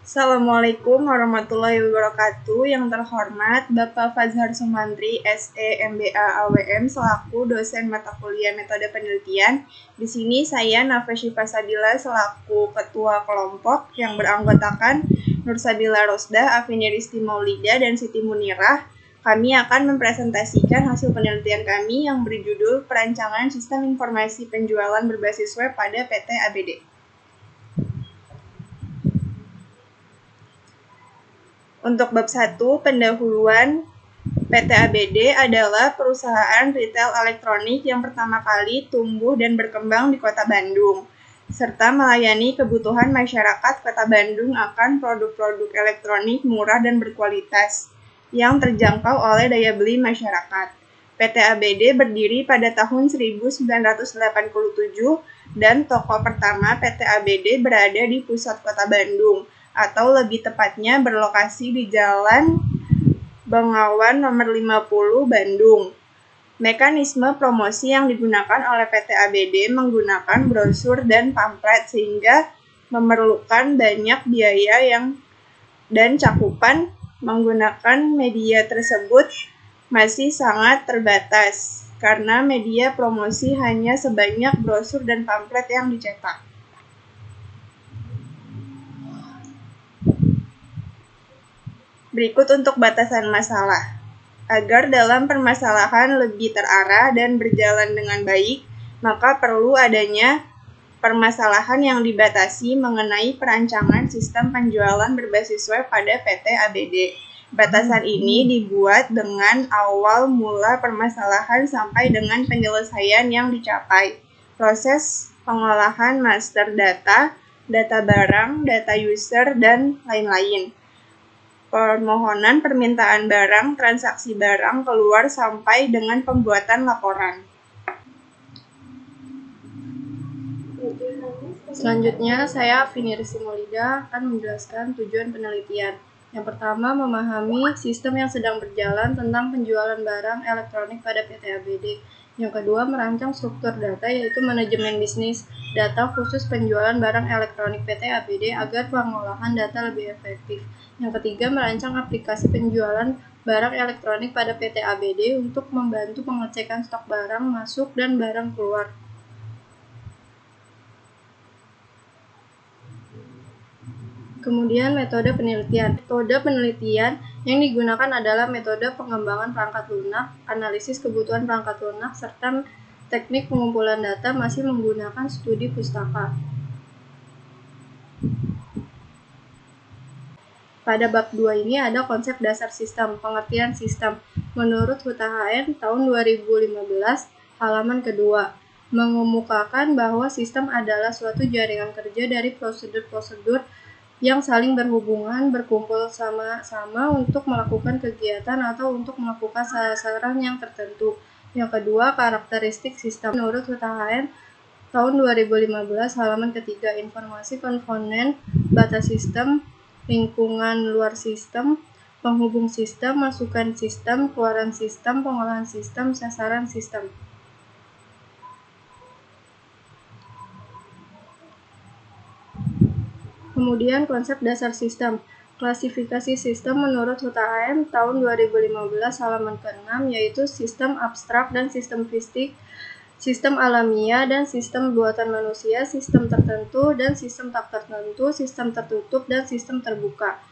Assalamualaikum warahmatullahi wabarakatuh. Yang terhormat Bapak Fazhar Sumantri, SE, MBA, AWM, selaku dosen mata kuliah metode penelitian. Di sini saya Nafas Syifa Sabila selaku ketua kelompok yang beranggotakan Nur Sabila Rosdah, Afini Rizky Maulida, dan Siti Munirah. Kami akan mempresentasikan hasil penelitian kami yang berjudul Perancangan Sistem Informasi Penjualan Berbasis Web pada PT ABD. Untuk bab 1, pendahuluan, PT ABD adalah perusahaan retail elektronik yang pertama kali tumbuh dan berkembang di Kota Bandung, serta melayani kebutuhan masyarakat Kota Bandung akan produk-produk elektronik murah dan berkualitas yang terjangkau oleh daya beli masyarakat. PT ABD berdiri pada tahun 1987 dan toko pertama PT ABD berada di pusat Kota Bandung, atau lebih tepatnya berlokasi di Jalan Bengawan nomor 50 Bandung. Mekanisme promosi yang digunakan oleh PT ABD menggunakan brosur dan pamflet sehingga memerlukan banyak biaya dan cakupan menggunakan media tersebut masih sangat terbatas karena media promosi hanya sebanyak brosur dan pamflet yang dicetak. Berikut untuk batasan masalah. Agar dalam permasalahan lebih terarah dan berjalan dengan baik, maka perlu adanya permasalahan yang dibatasi mengenai perancangan sistem penjualan berbasis web pada PT ABD. Batasan ini dibuat dengan awal mula permasalahan sampai dengan penyelesaian yang dicapai. Proses pengolahan master data, data barang, data user, dan lain-lain. Permohonan permintaan barang, transaksi barang keluar sampai dengan pembuatan laporan. Selanjutnya, saya Afini Rizky Maulida akan menjelaskan tujuan penelitian. Yang pertama, memahami sistem yang sedang berjalan tentang penjualan barang elektronik pada PT ABD. Yang kedua, merancang struktur data, yaitu manajemen bisnis data khusus penjualan barang elektronik PT ABD agar pengolahan data lebih efektif. Yang ketiga, merancang aplikasi penjualan barang elektronik pada PT ABD untuk membantu pengecekan stok barang masuk dan barang keluar. Kemudian metode penelitian. Metode penelitian yang digunakan adalah metode pengembangan perangkat lunak, analisis kebutuhan perangkat lunak, serta teknik pengumpulan data masih menggunakan studi pustaka. Pada bab 2 ini ada konsep dasar sistem, pengertian sistem. Menurut HUTA-HN tahun 2015, halaman kedua, mengemukakan bahwa sistem adalah suatu jaringan kerja dari prosedur-prosedur yang saling berhubungan, berkumpul sama-sama untuk melakukan kegiatan atau untuk melakukan sasaran yang tertentu. Yang kedua, karakteristik sistem. Menurut HUTA-HN tahun 2015, halaman ketiga, informasi komponen, batas sistem, lingkungan luar sistem, penghubung sistem, masukan sistem, keluaran sistem, pengolahan sistem, sasaran sistem. Kemudian konsep dasar sistem. Klasifikasi sistem menurut HUTA-HN tahun 2015 halaman ke-6 yaitu sistem abstrak dan sistem fisik, sistem alamiah dan sistem buatan manusia, sistem tertentu dan sistem tak tertentu, sistem tertutup dan sistem terbuka.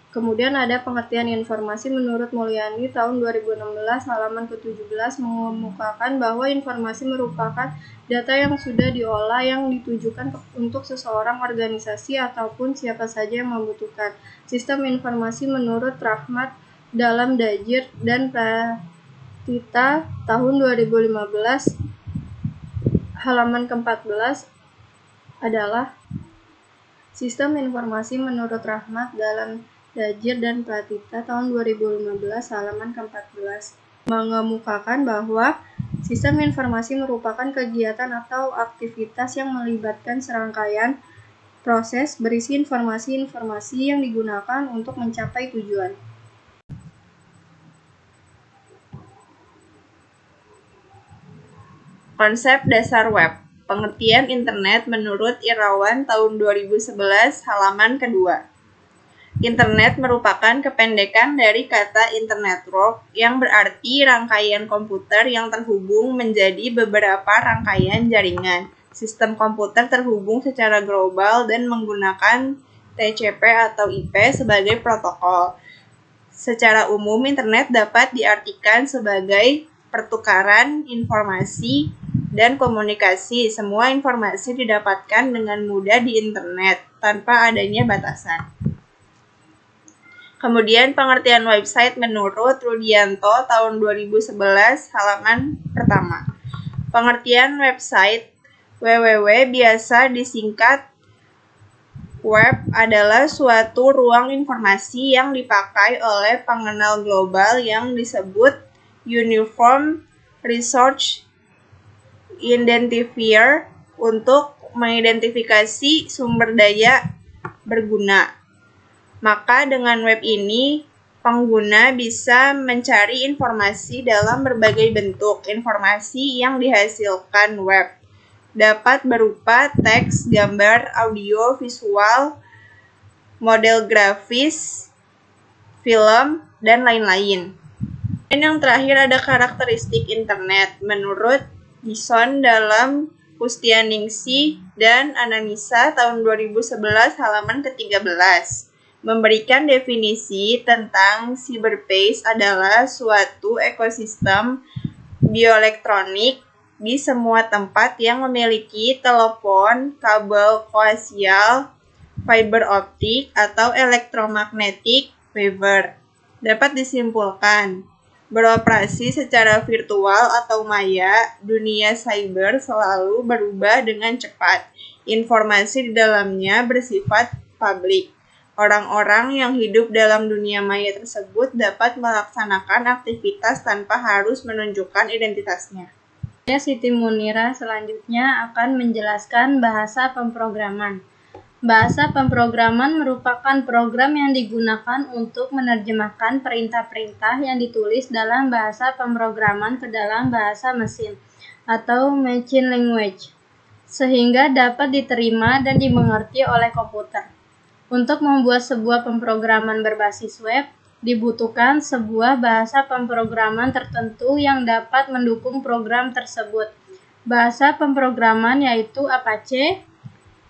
Kemudian ada pengertian informasi menurut Mulyani tahun 2016 halaman ke-17 mengemukakan bahwa informasi merupakan data yang sudah diolah yang ditujukan untuk seseorang, organisasi, ataupun siapa saja yang membutuhkan. Sistem informasi menurut Rahmat dalam Dajir dan Pratita tahun 2015 halaman ke-14 adalah sistem informasi menurut Rahmat dalam Dajir dan Pratita tahun 2015 halaman ke-14 mengemukakan bahwa sistem informasi merupakan kegiatan atau aktivitas yang melibatkan serangkaian proses berisi informasi-informasi yang digunakan untuk mencapai tujuan. Konsep dasar web. Pengertian internet menurut Irawan tahun 2011 halaman kedua. Internet merupakan kependekan dari kata internetwork yang berarti rangkaian komputer yang terhubung menjadi beberapa rangkaian jaringan. Sistem komputer terhubung secara global dan menggunakan TCP atau IP sebagai protokol. Secara umum, internet dapat diartikan sebagai pertukaran informasi dan komunikasi. Semua informasi didapatkan dengan mudah di internet tanpa adanya batasan. Kemudian pengertian website menurut Rudianto tahun 2011 halaman pertama. Pengertian website www biasa disingkat web adalah suatu ruang informasi yang dipakai oleh pengenal global yang disebut Uniform Resource Identifier untuk mengidentifikasi sumber daya berguna. Maka dengan web ini, pengguna bisa mencari informasi dalam berbagai bentuk. Informasi yang dihasilkan web dapat berupa teks, gambar, audio, visual, model grafis, film, dan lain-lain. Dan yang terakhir ada karakteristik internet. Menurut Gison dalam Pustianingsih dan Anamisa tahun 2011 halaman ke-13. Memberikan definisi tentang cyberspace adalah suatu ekosistem bioelektronik di semua tempat yang memiliki telepon, kabel koaksial, fiber optik, atau elektromagnetic wave. Dapat disimpulkan, beroperasi secara virtual atau maya, dunia cyber selalu berubah dengan cepat. Informasi di dalamnya bersifat publik. Orang-orang yang hidup dalam dunia maya tersebut dapat melaksanakan aktivitas tanpa harus menunjukkan identitasnya. Siti Munira selanjutnya akan menjelaskan bahasa pemrograman. Bahasa pemrograman merupakan program yang digunakan untuk menerjemahkan perintah-perintah yang ditulis dalam bahasa pemrograman ke dalam bahasa mesin atau machine language, sehingga dapat diterima dan dimengerti oleh komputer. Untuk membuat sebuah pemrograman berbasis web, dibutuhkan sebuah bahasa pemrograman tertentu yang dapat mendukung program tersebut. Bahasa pemrograman yaitu Apache,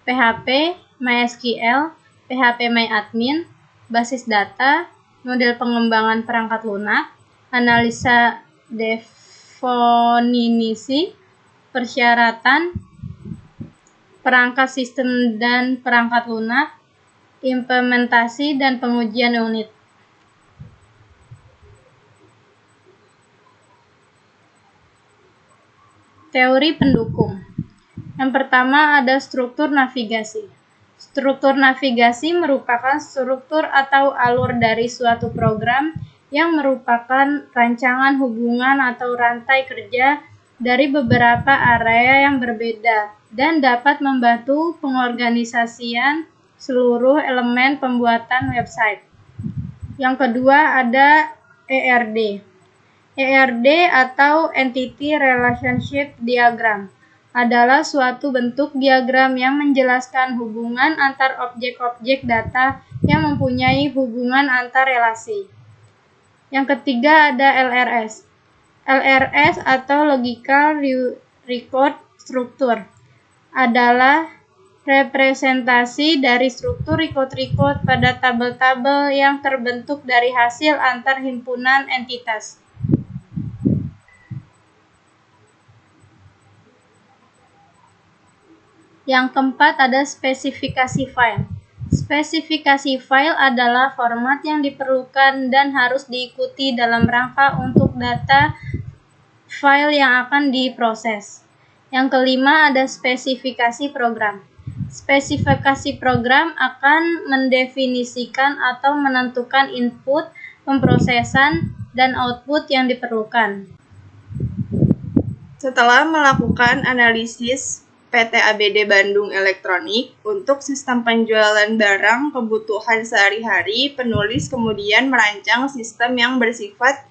PHP, MySQL, PHP-MyAdmin, basis data, model pengembangan perangkat lunak, analisa definisi, persyaratan, perangkat sistem dan perangkat lunak, implementasi dan pengujian unit. Teori pendukung. Yang pertama ada struktur navigasi. Struktur navigasi merupakan struktur atau alur dari suatu program yang merupakan rancangan hubungan atau rantai kerja dari beberapa area yang berbeda dan dapat membantu pengorganisasian seluruh elemen pembuatan website. Yang kedua ada ERD. ERD atau Entity Relationship Diagram adalah suatu bentuk diagram yang menjelaskan hubungan antar objek-objek data yang mempunyai hubungan antar relasi. Yang ketiga ada LRS. LRS atau Logical Record Structure adalah representasi dari struktur record pada tabel-tabel yang terbentuk dari hasil antar himpunan entitas. Yang keempat ada spesifikasi file. Spesifikasi file adalah format yang diperlukan dan harus diikuti dalam rangka untuk data file yang akan diproses. Yang kelima ada spesifikasi program. Spesifikasi program akan mendefinisikan atau menentukan input, pemrosesan, dan output yang diperlukan. Setelah melakukan analisis PT ABD Bandung Elektronik untuk sistem penjualan barang kebutuhan sehari-hari, penulis kemudian merancang sistem yang bersifat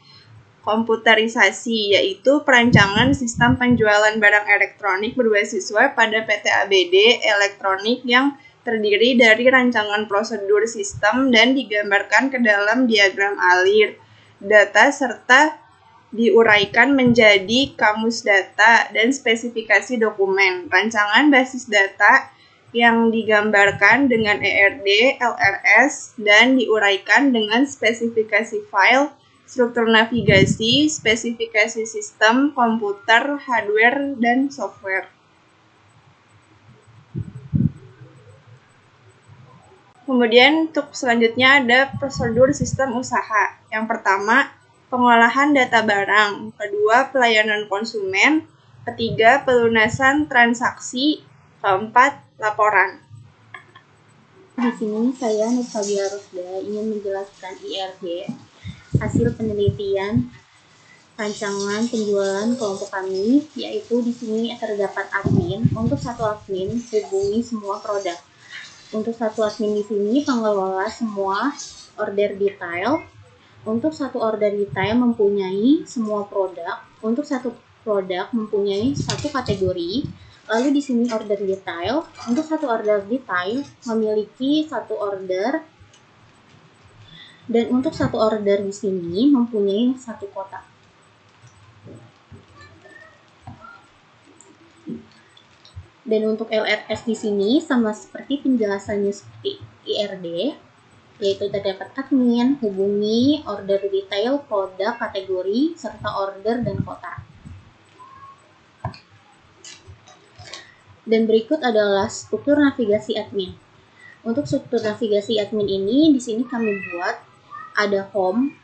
komputerisasi, yaitu perancangan sistem penjualan barang elektronik berbasis web pada PT ABD Elektronik yang terdiri dari rancangan prosedur sistem dan digambarkan ke dalam diagram alir. Data serta diuraikan menjadi kamus data dan spesifikasi dokumen. Rancangan basis data yang digambarkan dengan ERD, LRS, dan diuraikan dengan spesifikasi file, struktur navigasi, spesifikasi sistem, komputer, hardware, dan software. Kemudian untuk selanjutnya ada prosedur sistem usaha. Yang pertama, pengolahan data barang. Kedua, pelayanan konsumen. Ketiga, pelunasan transaksi. Keempat, laporan. Di sini saya Nurfabia Rusda ingin menjelaskan IRD, hasil penelitian rancangan penjualan kelompok kami, yaitu di sini terdapat admin. Untuk satu admin hubungi semua produk. Untuk satu admin di sini pengelola semua order detail. Untuk satu order detail mempunyai semua produk. Untuk satu produk mempunyai satu kategori. Lalu di sini order detail. Untuk satu order detail memiliki satu order. Dan untuk satu order di sini mempunyai satu kotak. Dan untuk LRS di sini sama seperti penjelasannya seperti IRD, yaitu terdapat admin, hubungi, order detail, produk, kategori, serta order dan kotak. Dan berikut adalah struktur navigasi admin. Untuk struktur navigasi admin ini di sini kami buat ada home,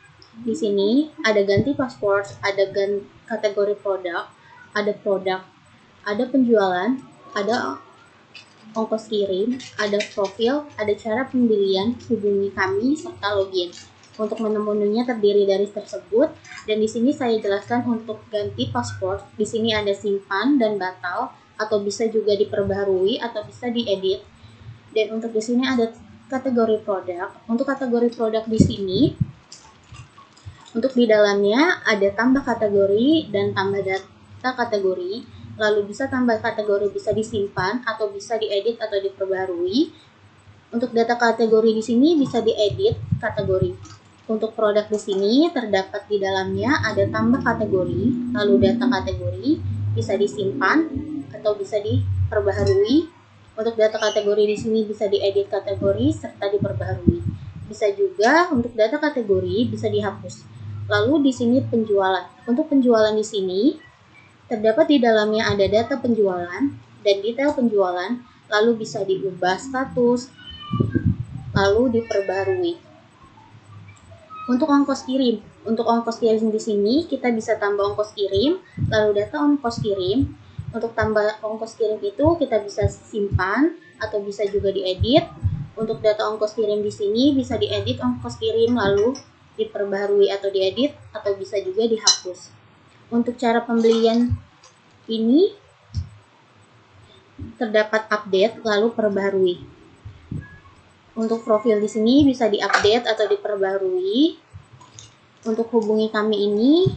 di sini ada ganti password, ada kategori produk, ada penjualan, ada ongkos kirim, ada profil, ada cara pembelian, hubungi kami, serta login. Untuk menu-menunya terdiri dari tersebut, dan di sini saya jelaskan untuk ganti password. Di sini ada simpan dan batal, atau bisa juga diperbaharui atau bisa diedit. Dan untuk di sini ada kategori produk. Untuk kategori produk di sini, untuk di dalamnya ada tambah kategori dan tambah data kategori. Lalu bisa tambah kategori bisa disimpan atau bisa diedit atau diperbaharui. Untuk data kategori di sini bisa diedit kategori. Untuk produk di sini terdapat di dalamnya ada tambah kategori, lalu data kategori bisa disimpan atau bisa diperbaharui. Untuk data kategori di sini bisa diedit kategori serta diperbaharui. Bisa juga untuk data kategori bisa dihapus. Lalu di sini penjualan. Untuk penjualan di sini terdapat di dalamnya ada data penjualan dan detail penjualan, lalu bisa diubah status, lalu diperbarui. Untuk ongkos kirim di sini kita bisa tambah ongkos kirim, lalu data ongkos kirim. Untuk tambah ongkos kirim itu kita bisa simpan atau bisa juga diedit. Untuk data ongkos kirim di sini bisa diedit ongkos kirim lalu diperbarui atau diedit atau bisa juga dihapus. Untuk cara pembelian ini terdapat update lalu perbarui. Untuk profil di sini bisa diupdate atau diperbarui. Untuk hubungi kami ini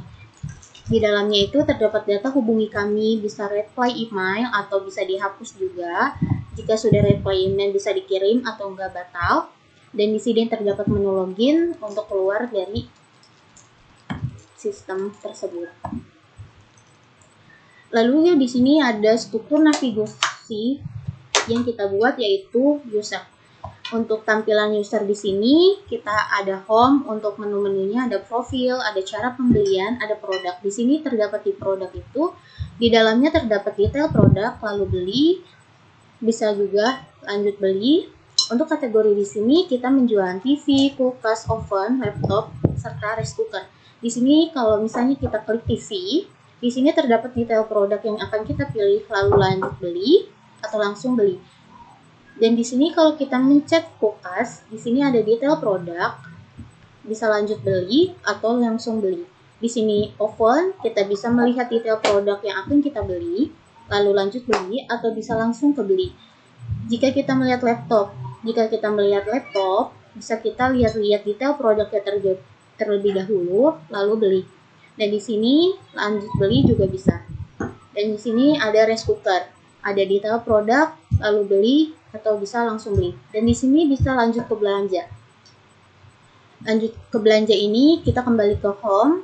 di dalamnya itu terdapat data hubungi kami, bisa reply email atau bisa dihapus juga. Jika sudah reply email bisa dikirim atau enggak batal. Dan di sini terdapat menu login untuk keluar dari sistem tersebut. Lalu di sini ada struktur navigasi yang kita buat yaitu user. Untuk tampilan user di sini kita ada home, untuk menu-menunya ada profil, ada cara pembelian, ada produk. Di sini terdapat di produk itu di dalamnya terdapat detail produk, lalu beli, bisa juga lanjut beli. Untuk kategori di sini kita menjual TV, kulkas, oven, laptop, serta rice cooker. Di sini kalau misalnya kita klik TV, di sini terdapat detail produk yang akan kita pilih, lalu lanjut beli atau langsung beli. Dan di sini kalau kita mencet kulkas, di sini ada detail produk, bisa lanjut beli atau langsung beli. Di sini oven, kita bisa melihat detail produk yang akan kita beli, lalu lanjut beli atau bisa langsung ke beli. Jika kita melihat laptop, bisa kita lihat-lihat detail produknya terlebih dahulu, lalu beli. Dan di sini lanjut beli juga bisa. Dan di sini ada rice cooker, ada detail produk, lalu beli, atau bisa langsung beli. Dan di sini bisa lanjut ke belanja. Lanjut ke belanja ini, kita kembali ke home.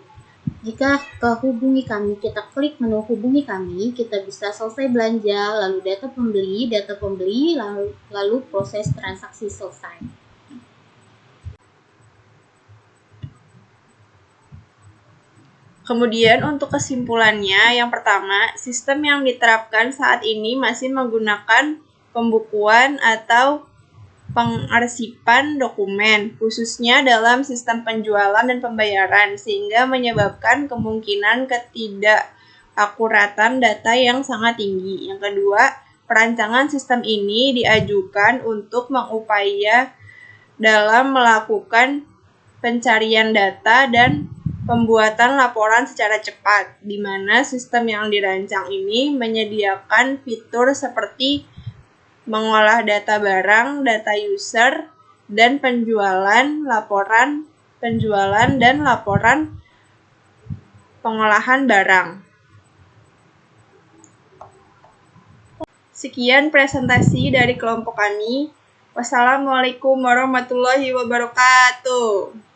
Jika ke hubungi kami, kita klik menu hubungi kami, kita bisa selesai belanja, lalu data pembeli, lalu proses transaksi selesai. Kemudian untuk kesimpulannya, yang pertama, sistem yang diterapkan saat ini masih menggunakan pembukuan atau pengarsipan dokumen, khususnya dalam sistem penjualan dan pembayaran, sehingga menyebabkan kemungkinan ketidakakuratan data yang sangat tinggi. Yang kedua, perancangan sistem ini diajukan untuk mengupaya dalam melakukan pencarian data dan pembuatan laporan secara cepat, di mana sistem yang dirancang ini menyediakan fitur seperti mengolah data barang, data user, dan laporan penjualan, dan laporan pengolahan barang. Sekian presentasi dari kelompok kami. Wassalamualaikum warahmatullahi wabarakatuh.